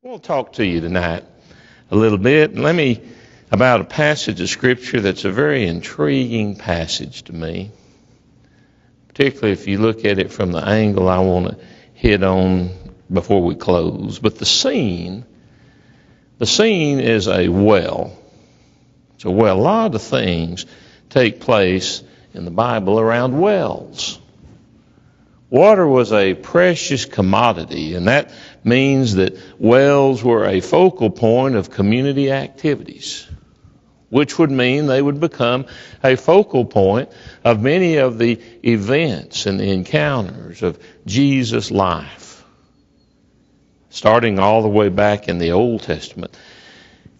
I want to talk to you tonight a little bit about a passage of Scripture that's a very intriguing passage to me, particularly if you look at it from the angle I want to hit on before we close. But the scene is a well. It's a well. A lot of things take place in the Bible around wells. Water was a precious commodity, and that means that wells were a focal point of community activities, which would mean they would become a focal point of many of the events and the encounters of Jesus' life, starting all the way back in the Old Testament.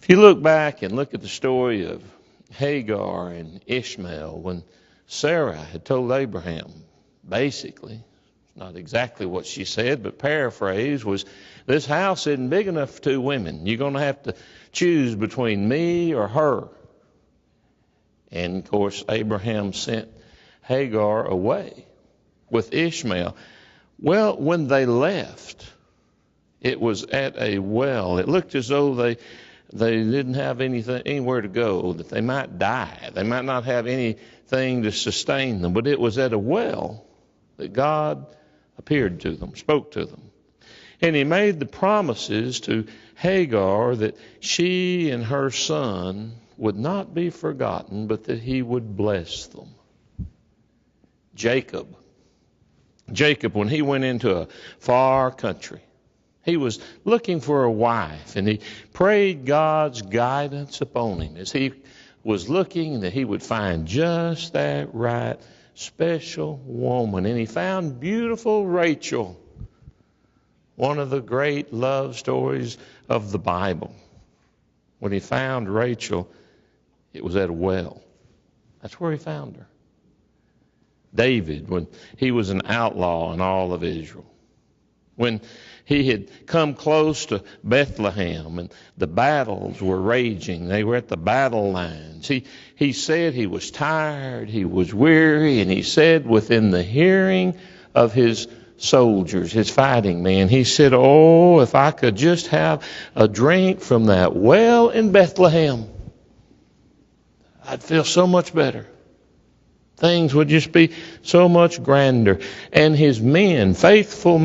If you look back and look at the story of Hagar and Ishmael, when Sarah had told Abraham, basically, not exactly what she said, but paraphrase was, this house isn't big enough for two women. You're going to have to choose between me or her. And, of course, Abraham sent Hagar away with Ishmael. Well, when they left, it was at a well. It looked as though they didn't have anywhere to go, that they might die. They might not have anything to sustain them. But it was at a well that God appeared to them, spoke to them. And he made the promises to Hagar that she and her son would not be forgotten, but that he would bless them. Jacob, when he went into a far country, he was looking for a wife, and he prayed God's guidance upon him as he was looking that he would find just that right special woman. And he found beautiful Rachel, one of the great love stories of the Bible. When he found Rachel, it was at a well. That's where he found her. David, when he was an outlaw in all of Israel, when he had come close to Bethlehem and the battles were raging, they were at the battle lines. He said he was tired, he was weary, and he said within the hearing of his soldiers, his fighting men, he said, oh, if I could just have a drink from that well in Bethlehem, I'd feel so much better. Things would just be so much grander. And his men, faithful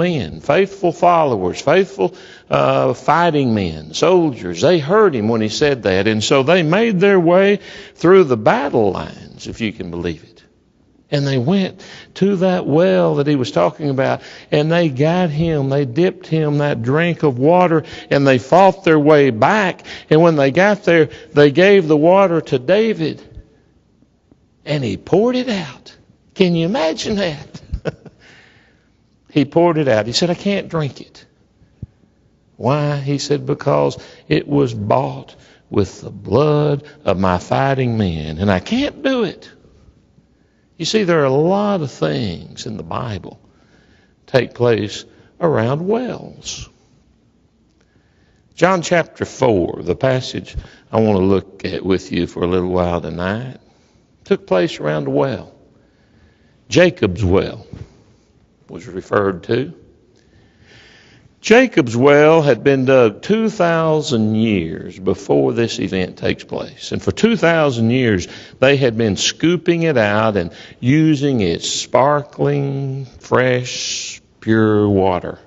followers, faithful fighting men, soldiers, they heard him when he said that. And so they made their way through the battle lines, if you can believe it. And they went to that well that he was talking about, and they got him, they dipped him that drink of water, and they fought their way back. And when they got there, they gave the water to David. And he poured it out. Can you imagine that? He poured it out. He said, I can't drink it. Why? He said, because it was bought with the blood of my fighting men, and I can't do it. You see, there are a lot of things in the Bible take place around wells. John chapter 4, the passage I want to look at with you for a little while tonight, took place around a well. Jacob's well was referred to. Jacob's well had been dug 2,000 years before this event takes place. And for 2,000 years, they had been scooping it out and using its sparkling, fresh, pure water.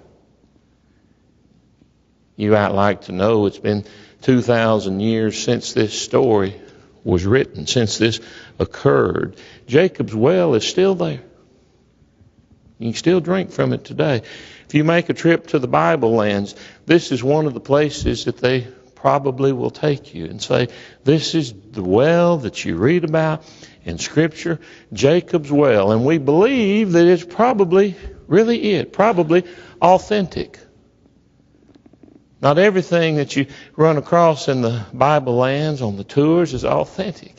You might like to know it's been 2,000 years since this story was written, since this occurred. Jacob's well is still there. You can still drink from it today. If you make a trip to the Bible lands, this is one of the places that they probably will take you and say, this is the well that you read about in Scripture, Jacob's well. And we believe that it's probably authentic. Not everything that you run across in the Bible lands on the tours is authentic.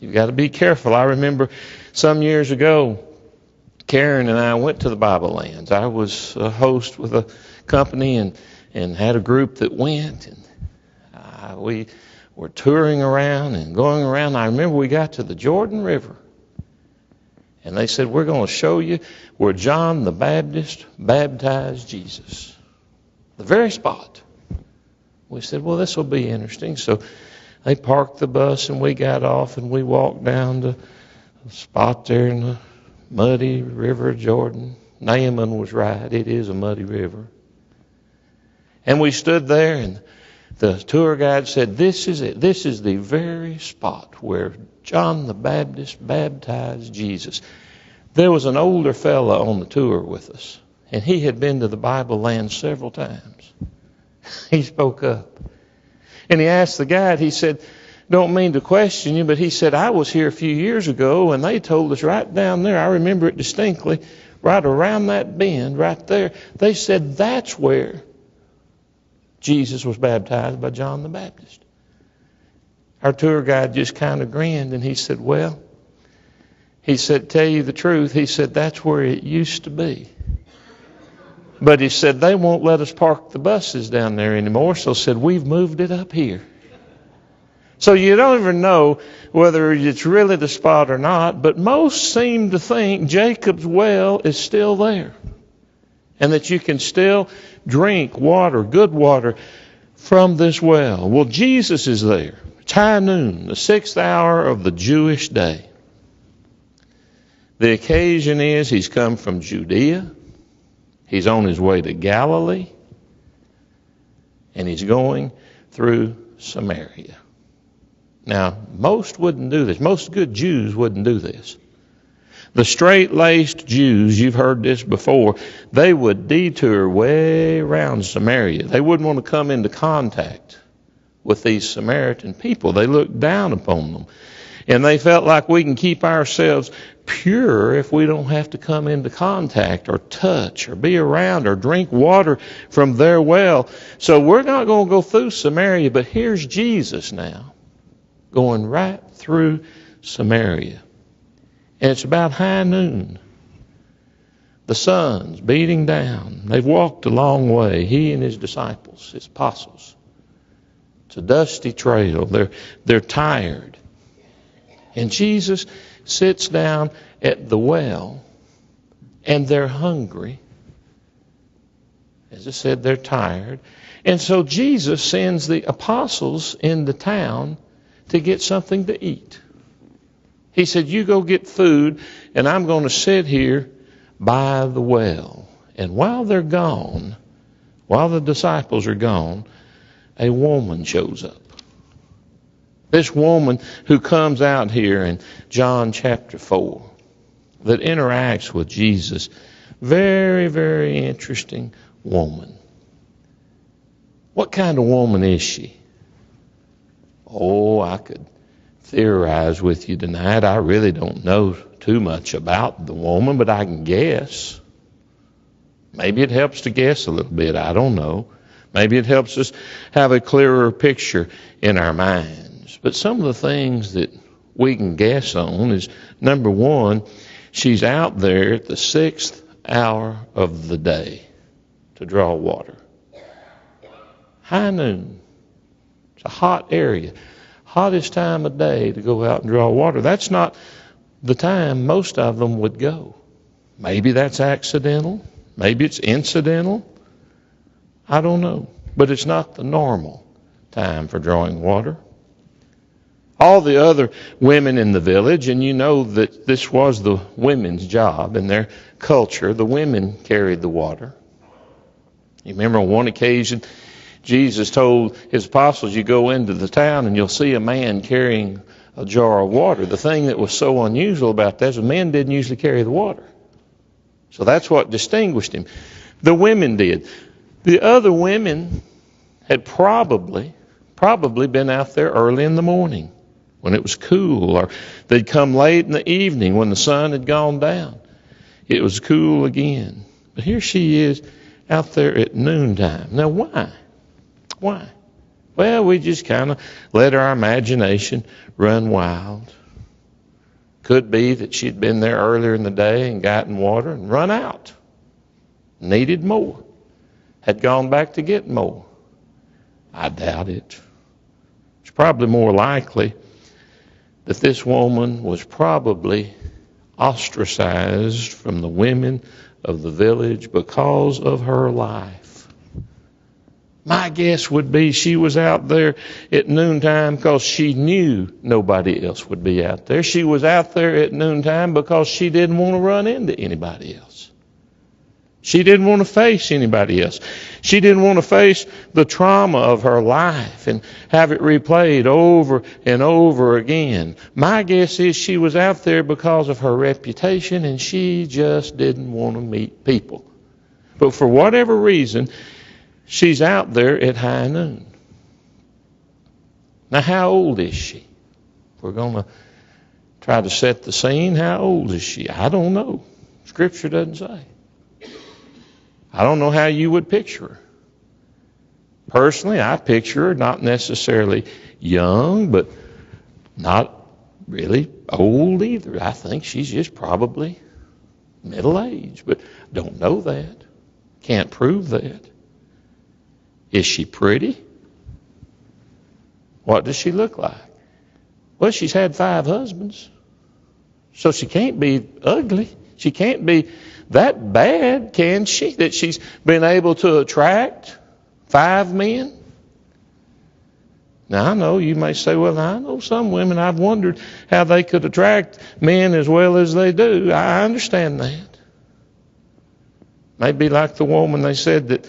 You've got to be careful. I remember some years ago, Karen and I went to the Bible lands. I was a host with a company and had a group that went. And we were touring around and going around. I remember we got to the Jordan River. And they said, we're going to show you where John the Baptist baptized Jesus. The very spot. We said, well, this will be interesting. So they parked the bus and we got off and we walked down to a spot there in the muddy river of Jordan. Naaman was right. It is a muddy river. And we stood there and the tour guide said, this is it. This is the very spot where John the Baptist baptized Jesus. There was an older fella on the tour with us, and he had been to the Bible land several times. He spoke up. And he asked the guide, he said, don't mean to question you, but he said, I was here a few years ago, and they told us right down there, I remember it distinctly, right around that bend, right there, they said that's where Jesus was baptized by John the Baptist. Our tour guide just kind of grinned, and he said, well, he said, tell you the truth, he said, that's where it used to be. But he said, they won't let us park the buses down there anymore, so said, we've moved it up here. So you don't even know whether it's really the spot or not, but most seem to think Jacob's well is still there, and that you can still drink water, good water, from this well. Well, Jesus is there. It's high noon, the 6th hour of the Jewish day. The occasion is he's come from Judea. He's on his way to Galilee. And he's going through Samaria. Now, most wouldn't do this. Most good Jews wouldn't do this. The straight-laced Jews, you've heard this before, they would detour way around Samaria. They wouldn't want to come into contact with these Samaritan people. They looked down upon them. And they felt like we can keep ourselves pure if we don't have to come into contact or touch or be around or drink water from their well. So we're not going to go through Samaria, but here's Jesus now going right through Samaria. And it's about high noon. The sun's beating down. They've walked a long way, he and his disciples, his apostles. It's a dusty trail. They're tired. And Jesus sits down at the well, and they're hungry. As I said, they're tired. And so Jesus sends the apostles into town to get something to eat. He said, you go get food, and I'm going to sit here by the well. And while they're gone, while the disciples are gone, a woman shows up. This woman who comes out here in John chapter 4 that interacts with Jesus. Very, very interesting woman. What kind of woman is she? Oh, I could theorize with you tonight. I really don't know too much about the woman, but I can guess. Maybe it helps to guess a little bit. I don't know. Maybe it helps us have a clearer picture in our minds. But some of the things that we can guess on is, number one, she's out there at the 6th hour of the day to draw water. High noon. It's a hot area. Hottest time of day to go out and draw water. That's not the time most of them would go. Maybe that's accidental. Maybe it's incidental. I don't know. But it's not the normal time for drawing water. All the other women in the village, and you know that this was the women's job in their culture, the women carried the water. You remember on one occasion, Jesus told his apostles, you go into the town and you'll see a man carrying a jar of water. The thing that was so unusual about that is men didn't usually carry the water. So that's what distinguished him. The women did. The other women had probably been out there early in the morning when it was cool, or they'd come late in the evening when the sun had gone down. It was cool again. But here she is out there at noontime. Now why? Why? Well, we just kind of let our imagination run wild. Could be that she'd been there earlier in the day and gotten water and run out. Needed more. Had gone back to get more. I doubt it. It's probably more likely that this woman was probably ostracized from the women of the village because of her life. My guess would be she was out there at noontime because she knew nobody else would be out there. She was out there at noontime because she didn't want to run into anybody else. She didn't want to face anybody else. She didn't want to face the trauma of her life and have it replayed over and over again. My guess is she was out there because of her reputation and she just didn't want to meet people. But for whatever reason, she's out there at high noon. Now, how old is she? We're going to try to set the scene. How old is she? I don't know. Scripture doesn't say. I don't know how you would picture her. Personally, I picture her not necessarily young, but not really old either. I think she's just probably middle-aged, but don't know that. Can't prove that. Is she pretty? What does she look like? Well, she's had 5 husbands, so she can't be ugly. She can't be that bad, can she? That she's been able to attract 5 men? Now, I know you may say, well, I know some women, I've wondered how they could attract men as well as they do. I understand that. Maybe like the woman they said that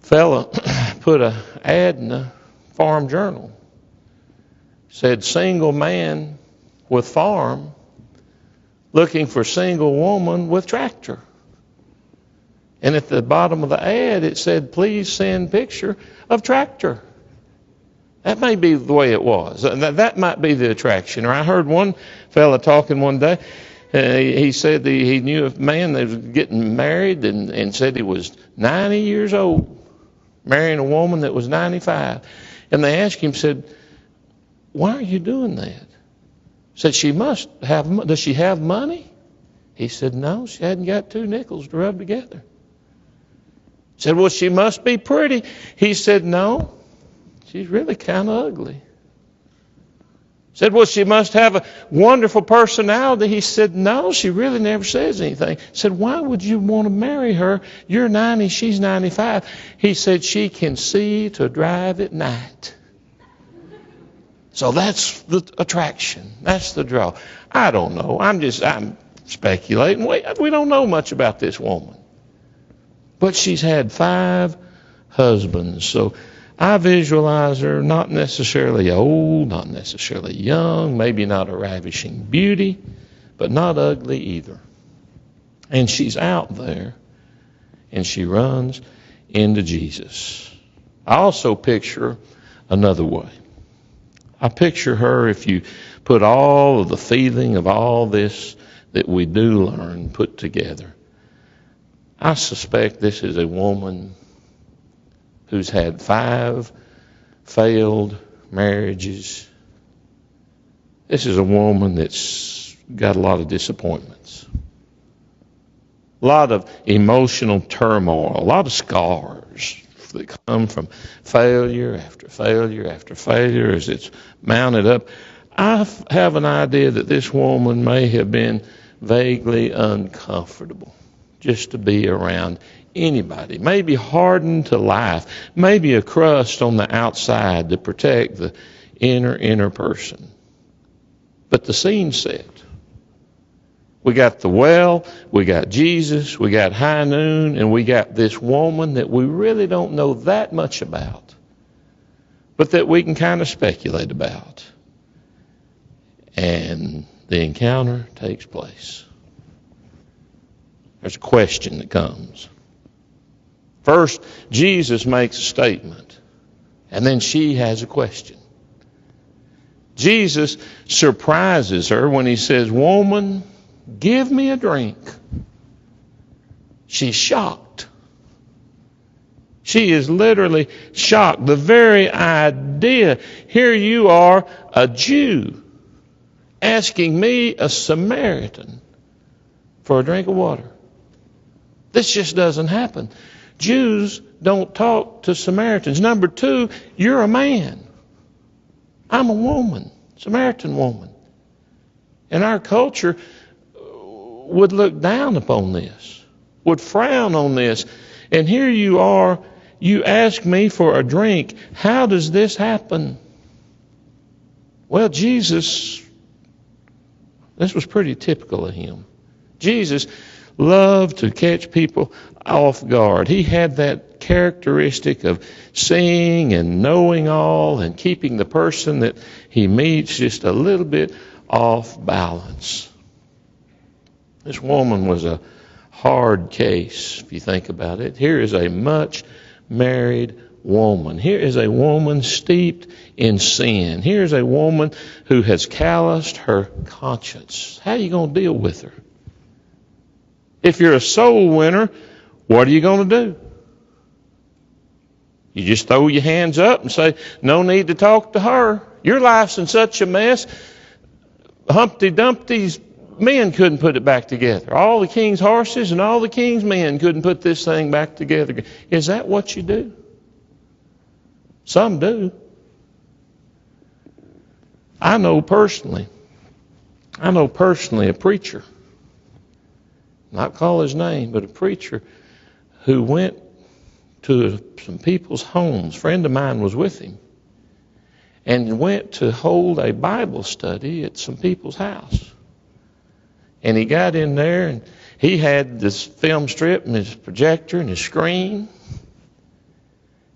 fella put an ad in the farm journal. Said, single man with farm looking for single woman with tractor. And at the bottom of the ad, it said, please send picture of tractor. That may be the way it was. That might be the attraction. Or I heard one fella talking one day. He said he knew a man that was getting married and said he was 90 years old, marrying a woman that was 95. And they asked him, said, why are you doing that? Said, she must have, does she have money? He said, no, she hadn't got 2 nickels to rub together. Said, well, she must be pretty. He said, no, she's really kind of ugly. Said, well, she must have a wonderful personality. He said, no, she really never says anything. Said, why would you want to marry her? You're 90, she's 95. He said, she can see to drive at night. So that's the attraction. That's the draw. I don't know. I'm speculating. We don't know much about this woman. But she's had 5 husbands. So I visualize her not necessarily old, not necessarily young, maybe not a ravishing beauty, but not ugly either. And she's out there, and she runs into Jesus. I also picture another way. I picture her, if you put all of the feeling of all this that we do learn put together. I suspect this is a woman who's had 5 failed marriages. This is a woman that's got a lot of disappointments, a lot of emotional turmoil, a lot of scars that come from failure after failure after failure as it's mounted up. I have an idea that this woman may have been vaguely uncomfortable just to be around anybody, maybe hardened to life, maybe a crust on the outside to protect the inner person. But the scene's set. We got the well, we got Jesus, we got high noon, and we got this woman that we really don't know that much about, but that we can kind of speculate about. And the encounter takes place. There's a question that comes. First, Jesus makes a statement, and then she has a question. Jesus surprises her when he says, woman, give me a drink. She's shocked. She is literally shocked. The very idea, here you are, a Jew, asking me, a Samaritan, for a drink of water. This just doesn't happen. Jews don't talk to Samaritans. Number 2, you're a man. I'm a woman, Samaritan woman. And our culture would look down upon this, would frown on this. And here you are, you ask me for a drink. How does this happen? Well, Jesus, this was pretty typical of him. Jesus loved to catch people off guard. He had that characteristic of seeing and knowing all and keeping the person that he meets just a little bit off balance. This woman was a hard case, if you think about it. Here is a much married woman. Here is a woman steeped in sin. Here is a woman who has calloused her conscience. How are you going to deal with her? If you're a soul winner, what are you going to do? You just throw your hands up and say, no need to talk to her. Your life's in such a mess. Humpty Dumpty's men couldn't put it back together. All the king's horses and all the king's men couldn't put this thing back together. Is that what you do? Some do. I know personally a preacher, not call his name, but a preacher who went to some people's homes. A friend of mine was with him and went to hold a Bible study at some people's house. And he got in there and he had this film strip and his projector and his screen.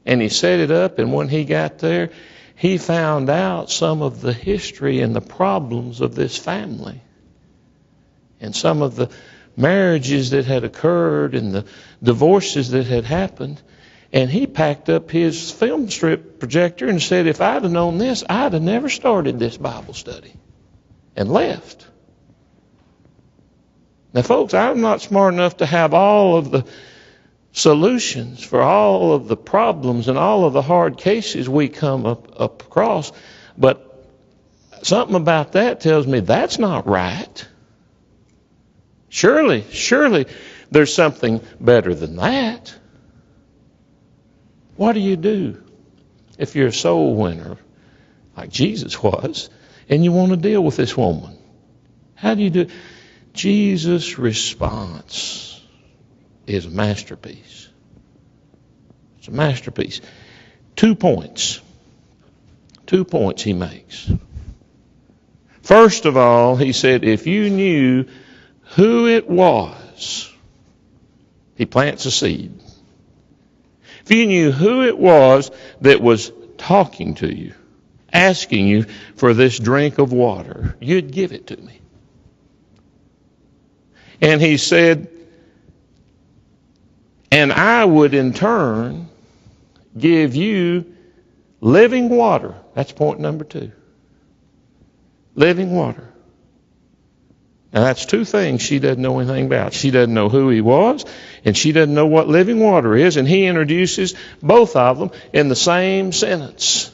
And he set it up, and when he got there, he found out some of the history and the problems of this family. And some of the marriages that had occurred and the divorces that had happened. And he packed up his film strip projector and said, if I'd have known this, I'd have never started this Bible study. And left. Now, folks, I'm not smart enough to have all of the solutions for all of the problems and all of the hard cases we come up across. But something about that tells me that's not right. Surely there's something better than that. What do you do if you're a soul winner like Jesus was and you want to deal with this woman? How do you do it? Jesus' response is a masterpiece. It's a masterpiece. 2 points. 2 points he makes. First of all, he said, if you knew who it was, he plants a seed. If you knew who it was that was talking to you, asking you for this drink of water, you'd give it to me. And he said, and I would in turn give you living water. That's point number 2. Living water. Now that's 2 things she doesn't know anything about. She doesn't know who he was, and she doesn't know what living water is, and he introduces both of them in the same sentence.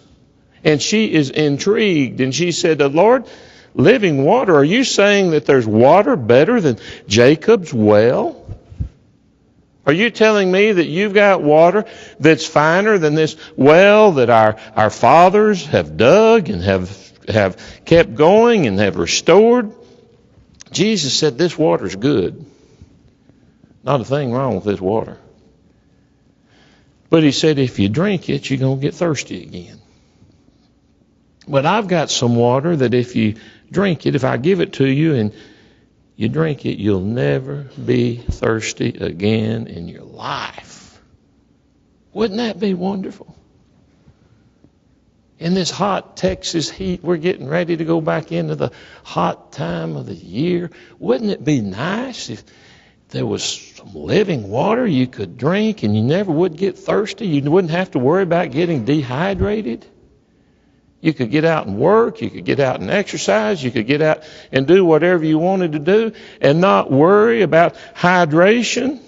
And she is intrigued, and she said, Lord, living water, are you saying that there's water better than Jacob's well? Are you telling me that you've got water that's finer than this well that our fathers have dug and have kept going and have restored? Jesus said this water's good. Not a thing wrong with this water. But he said if you drink it, you're going to get thirsty again. But I've got some water that if you drink it, if I give it to you and you drink it, you'll never be thirsty again in your life. Wouldn't that be wonderful? In this hot Texas heat, we're getting ready to go back into the hot time of the year. Wouldn't it be nice if there was some living water you could drink and you never would get thirsty? You wouldn't have to worry about getting dehydrated. You could get out and work. You could get out and exercise. You could get out and do whatever you wanted to do and not worry about hydration.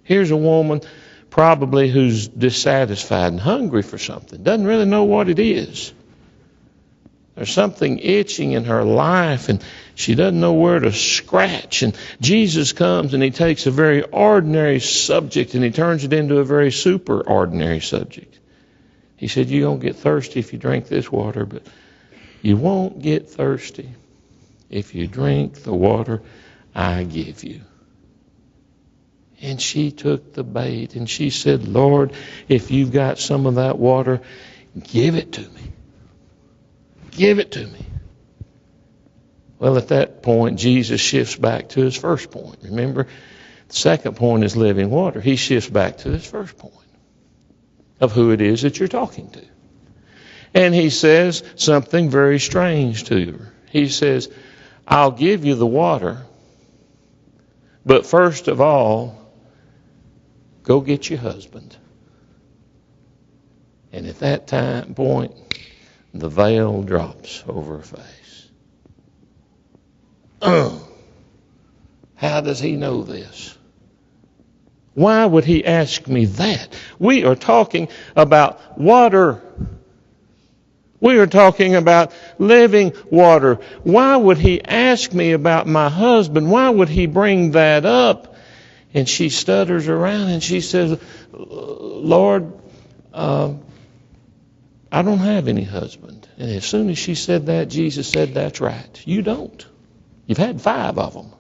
Here's a woman probably who's dissatisfied and hungry for something. Doesn't really know what it is. There's something itching in her life and she doesn't know where to scratch. And Jesus comes and he takes a very ordinary subject and he turns it into a very super ordinary subject. He said, you're going to get thirsty if you drink this water, but you won't get thirsty if you drink the water I give you. And she took the bait and she said, Lord, if you've got some of that water, give it to me. Give it to me. Well, at that point, Jesus shifts back to his first point. Remember, the second point is living water. He shifts back to his first point of who it is that you're talking to. And he says something very strange to her. He says, I'll give you the water, but first of all, go get your husband. And at that point, the veil drops over her face. How does he know this? Why would he ask me that? We are talking about water. We are talking about living water. Why would he ask me about my husband? Why would he bring that up? And she stutters around and she says, Lord, I don't have any husband. And as soon as she said that, Jesus said, that's right. You don't. You've had 5 of them.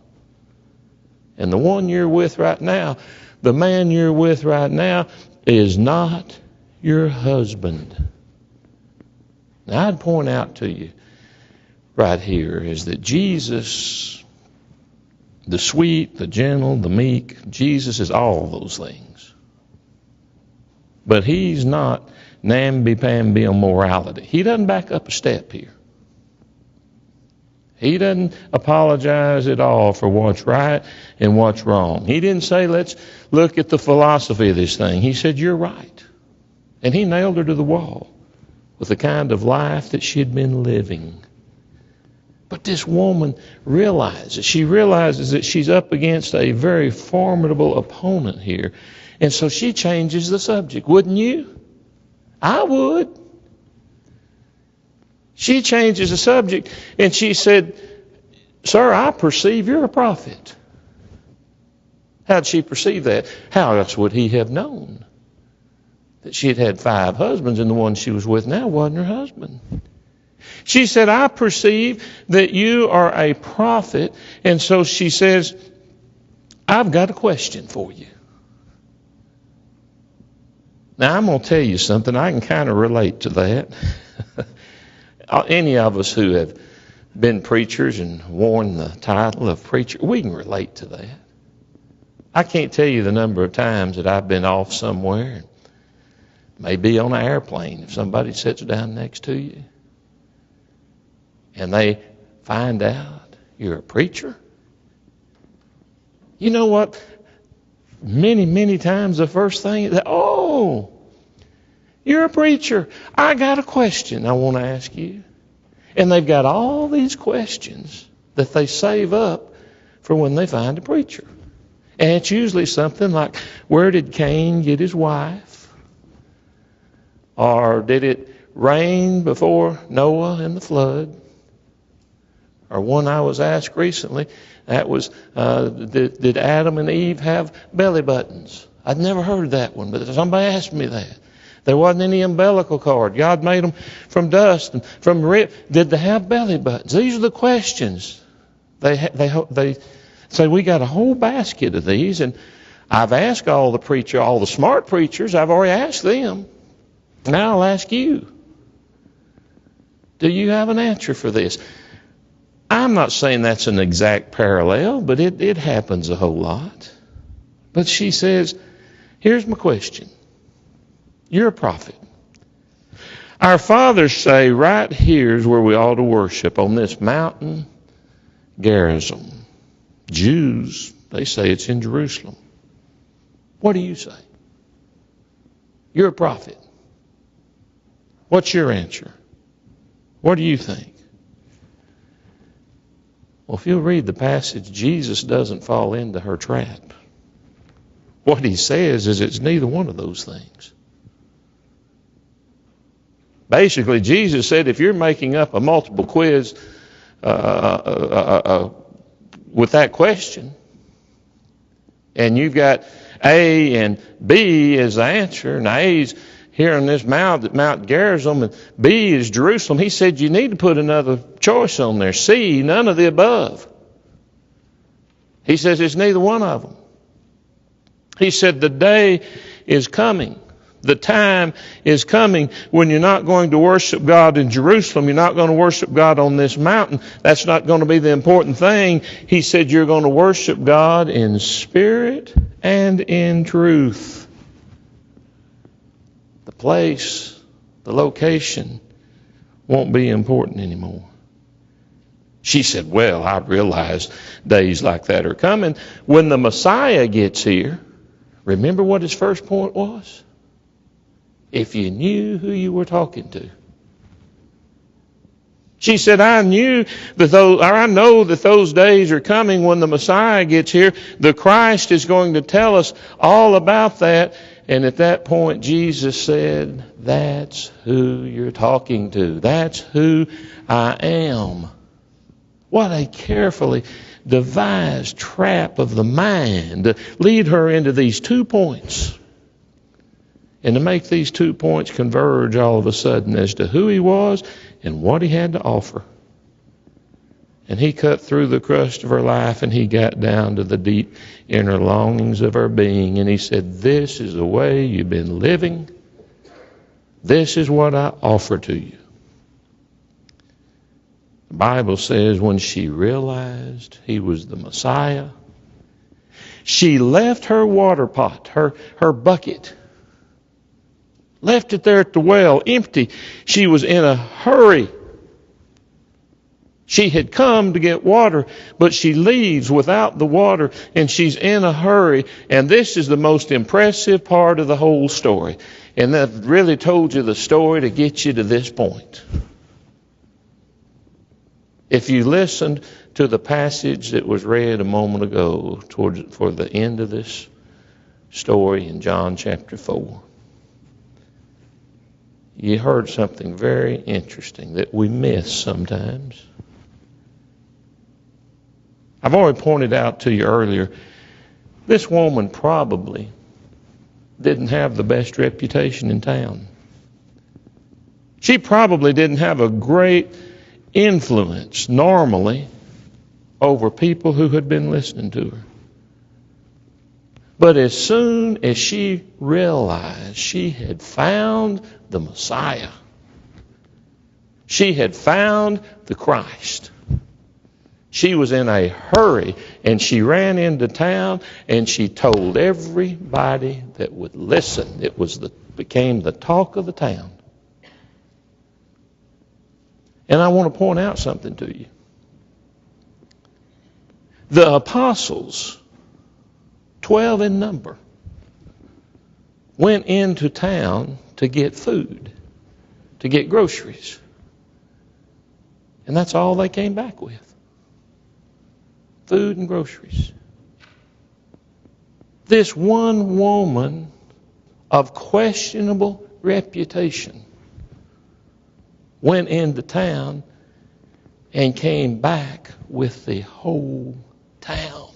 And the one you're with right now, the man you're with right now, is not your husband. Now, I'd point out to you right here is that Jesus, the sweet, the gentle, the meek, Jesus is all those things. But he's not namby-pamby on morality. He doesn't back up a step here. He doesn't apologize at all for what's right and what's wrong. He didn't say, let's look at the philosophy of this thing. He said, you're right. And he nailed her to the wall with the kind of life that she had been living. But this woman realizes that she's up against a very formidable opponent here. And so she changes the subject. Wouldn't you? I would. She changes the subject and she said, Sir, I perceive you're a prophet. How'd she perceive that? How else would he have known that she had had 5 husbands and the one she was with now wasn't her husband? She said, I perceive that you are a prophet. And so she says, I've got a question for you. Now, I'm going to tell you something. I can kind of relate to that. Any of us who have been preachers and worn the title of preacher, we can relate to that. I can't tell you the number of times that I've been off somewhere, maybe on an airplane, if somebody sits down next to you, and they find out you're a preacher. You know what? Many, many times the first thing is, oh, you're a preacher. I got a question I want to ask you. And they've got all these questions that they save up for when they find a preacher. And it's usually something like, where did Cain get his wife? Or did it rain before Noah and the flood? Or one I was asked recently, that was, did Adam and Eve have belly buttons? I'd never heard that one, but somebody asked me that. There wasn't any umbilical cord. God made them from dust and from rib. Did they have belly buttons? These are the questions. They say we got a whole basket of these, and I've asked all the smart preachers. I've already asked them. Now I'll ask you. Do you have an answer for this? I'm not saying that's an exact parallel, but it happens a whole lot. But she says, here's my question. You're a prophet. Our fathers say right here is where we ought to worship, on this mountain, Gerizim. Jews, they say it's in Jerusalem. What do you say? You're a prophet. What's your answer? What do you think? Well, if you'll read the passage, Jesus doesn't fall into her trap. What he says is it's neither one of those things. Basically, Jesus said if you're making up a multiple quiz with that question, and you've got A and B as the answer, and A is here on this Mount Gerizim, and B is Jerusalem, he said you need to put another choice on there. C, none of the above. He says it's neither one of them. He said, the day is coming. The time is coming when you're not going to worship God in Jerusalem. You're not going to worship God on this mountain. That's not going to be the important thing. He said you're going to worship God in spirit and in truth. The place, the location won't be important anymore. She said, well, I realize days like that are coming. When the Messiah gets here, remember what his first point was? If you knew who you were talking to. She said, I know that those days are coming when the Messiah gets here. The Christ is going to tell us all about that. And at that point, Jesus said, that's who you're talking to. That's who I am. What a carefully devised trap of the mind to lead her into these 2 points. And to make these 2 points converge all of a sudden as to who he was and what he had to offer. And he cut through the crust of her life and he got down to the deep inner longings of her being. And he said, this is the way you've been living. This is what I offer to you. The Bible says when she realized he was the Messiah, she left her water pot, her bucket, left it there at the well, empty. She was in a hurry. She had come to get water, but she leaves without the water, and she's in a hurry. And this is the most impressive part of the whole story. And that really told you the story to get you to this point. If you listened to the passage that was read a moment ago for the end of this story in John chapter 4, you heard something very interesting that we miss sometimes. I've already pointed out to you earlier, this woman probably didn't have the best reputation in town. She probably didn't have a great influence normally over people who had been listening to her. But as soon as she realized she had found the Messiah, she had found the Christ, she was in a hurry and she ran into town and she told everybody that would listen. It became the talk of the town. And I want to point out something to you. The apostles, 12 in number, went into town to get food, to get groceries. And that's all they came back with. Food and groceries. This one woman of questionable reputation went into town and came back with the whole town.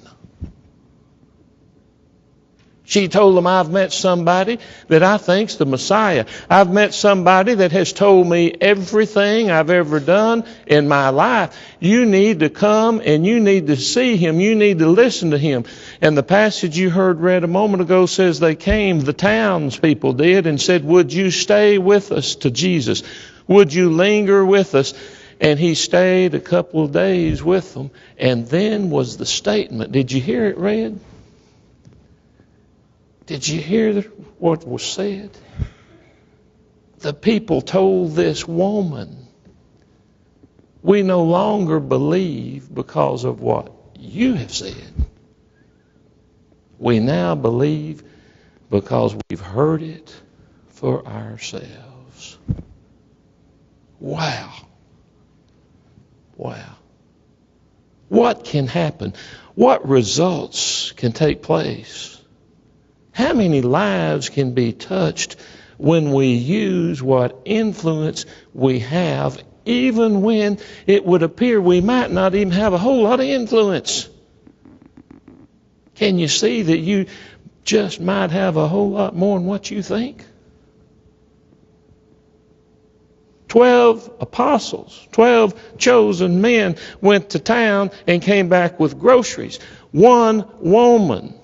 She told them, I've met somebody that I think's the Messiah. I've met somebody that has told me everything I've ever done in my life. You need to come and you need to see him. You need to listen to him. And the passage you heard read a moment ago says they came, the townspeople did, and said, would you stay with us to Jesus? Would you linger with us? And he stayed a couple of days with them. And then was the statement. Did you hear it read? Did you hear what was said? The people told this woman, we no longer believe because of what you have said. We now believe because we've heard it for ourselves. Wow. Wow. What can happen? What results can take place? How many lives can be touched when we use what influence we have, even when it would appear we might not even have a whole lot of influence? Can you see that you just might have a whole lot more than what you think? 12 apostles, 12 chosen men went to town and came back with groceries. One woman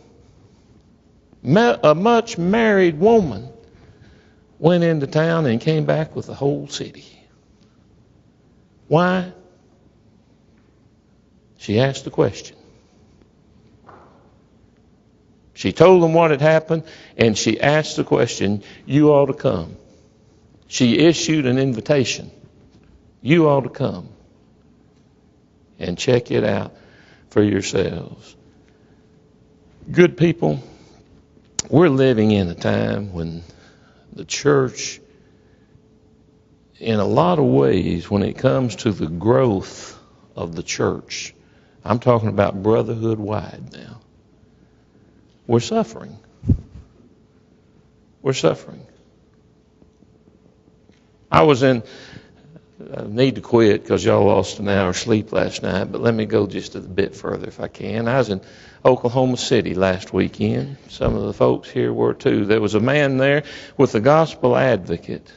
A much married woman went into town and came back with the whole city. Why? She asked the question. She told them what had happened, and she asked the question, you ought to come. She issued an invitation. You ought to come and check it out for yourselves. Good people, we're living in a time when the church, in a lot of ways, when it comes to the growth of the church, I'm talking about brotherhood wide now, we're suffering. We're suffering. I need to quit because y'all lost an hour's sleep last night, but let me go just a bit further if I can. I was in Oklahoma City last weekend. Some of the folks here were too. There was a man there with a gospel advocate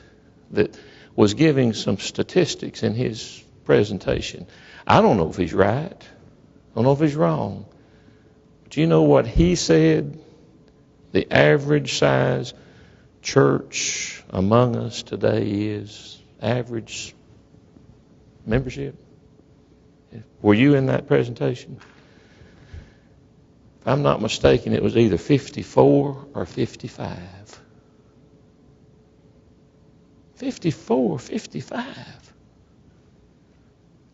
that was giving some statistics in his presentation. I don't know if he's right. I don't know if he's wrong. But you know what he said? The average size church among us today is average membership. Were you in that presentation? If I'm not mistaken, it was either 54 or 55. 54, 55.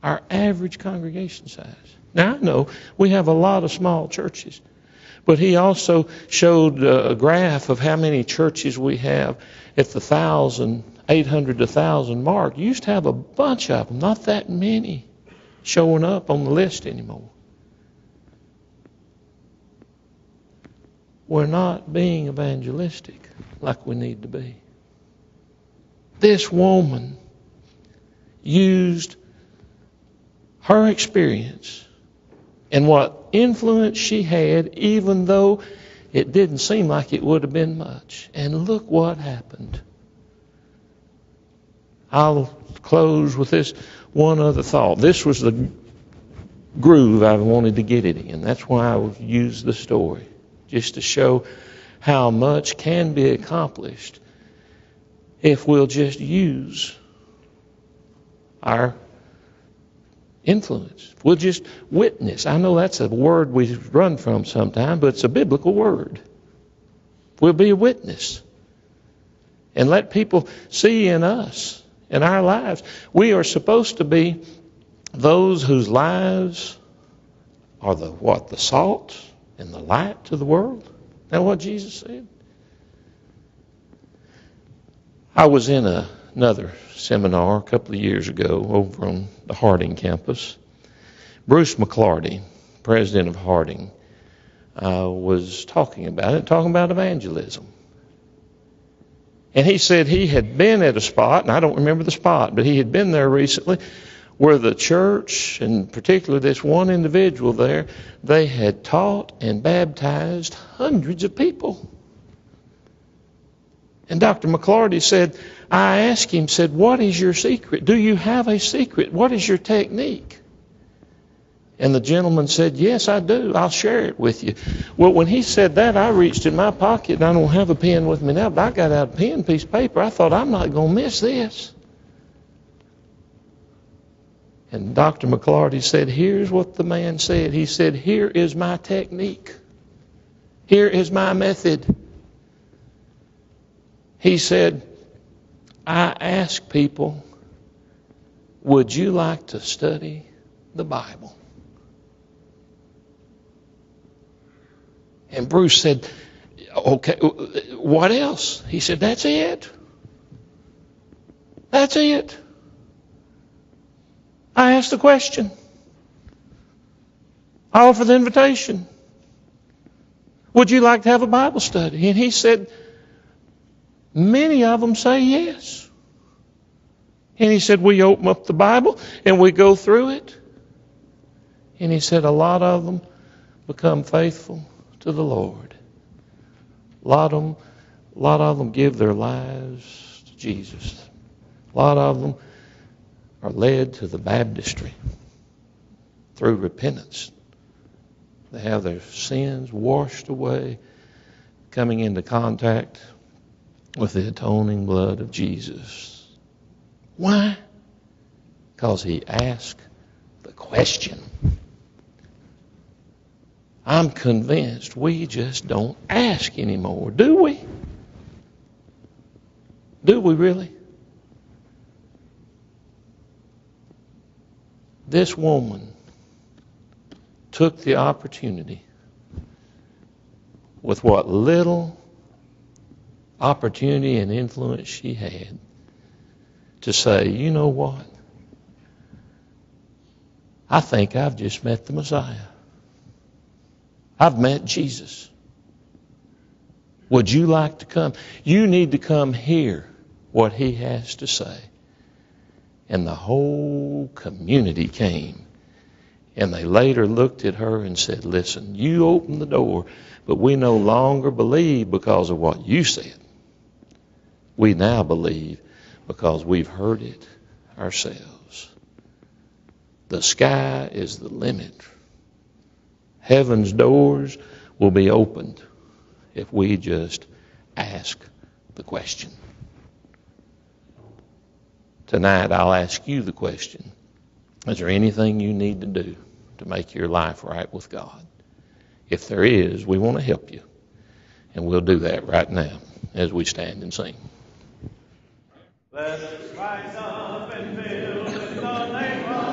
Our average congregation size. Now, I know we have a lot of small churches, but he also showed a graph of how many churches we have at the 800 to 1,000 mark. You used to have a bunch of them, not that many showing up on the list anymore. We're not being evangelistic like we need to be. This woman used her experience and what influence she had, even though it didn't seem like it would have been much. And look what happened. I'll close with this one other thought. This was the groove I wanted to get it in. That's why I used the story, just to show how much can be accomplished if we'll just use our influence. We'll just witness. I know that's a word we run from sometimes, but it's a biblical word. We'll be a witness and let people see in us, in our lives. We are supposed to be those whose lives are the salt and the light to the world. Isn't that what Jesus said? I was in another seminar a couple of years ago over on the Harding campus. Bruce McClarty, president of Harding, was talking about evangelism. And he said he had been at a spot, and I don't remember the spot, but he had been there recently, where the church, and particularly this one individual there, they had taught and baptized hundreds of people. And Dr. McClarty said, I asked him, what is your secret? Do you have a secret? What is your technique? And the gentleman said, yes, I do. I'll share it with you. Well, when he said that, I reached in my pocket, and I don't have a pen with me now, but I got out a pen, piece of paper. I thought, I'm not going to miss this. And Dr. McClarty said, here's what the man said. He said, here is my technique. Here is my method. He said, I ask people, would you like to study the Bible? And Bruce said, okay, what else? He said, that's it. That's it. I asked the question. I offer the invitation. Would you like to have a Bible study? And he said, many of them say yes. And he said, we open up the Bible and we go through it. And he said, a lot of them become faithful to the Lord. A lot of them give their lives to Jesus. A lot of them are led to the baptistry through repentance. They have their sins washed away coming into contact with the atoning blood of Jesus. Why? Because he asked the question. I'm convinced we just don't ask anymore, do we? Do we really? This woman took the opportunity, with what little opportunity and influence she had, to say, you know what? I think I've just met the Messiah. I've met Jesus. Would you like to come? You need to come hear what he has to say. And the whole community came. And they later looked at her and said, listen, you opened the door, but we no longer believe because of what you said. We now believe because we've heard it ourselves. The sky is the limit. Heaven's doors will be opened if we just ask the question. Tonight, I'll ask you the question. Is there anything you need to do to make your life right with God? If there is, we want to help you. And we'll do that right now as we stand and sing. Let us rise up and build in the name of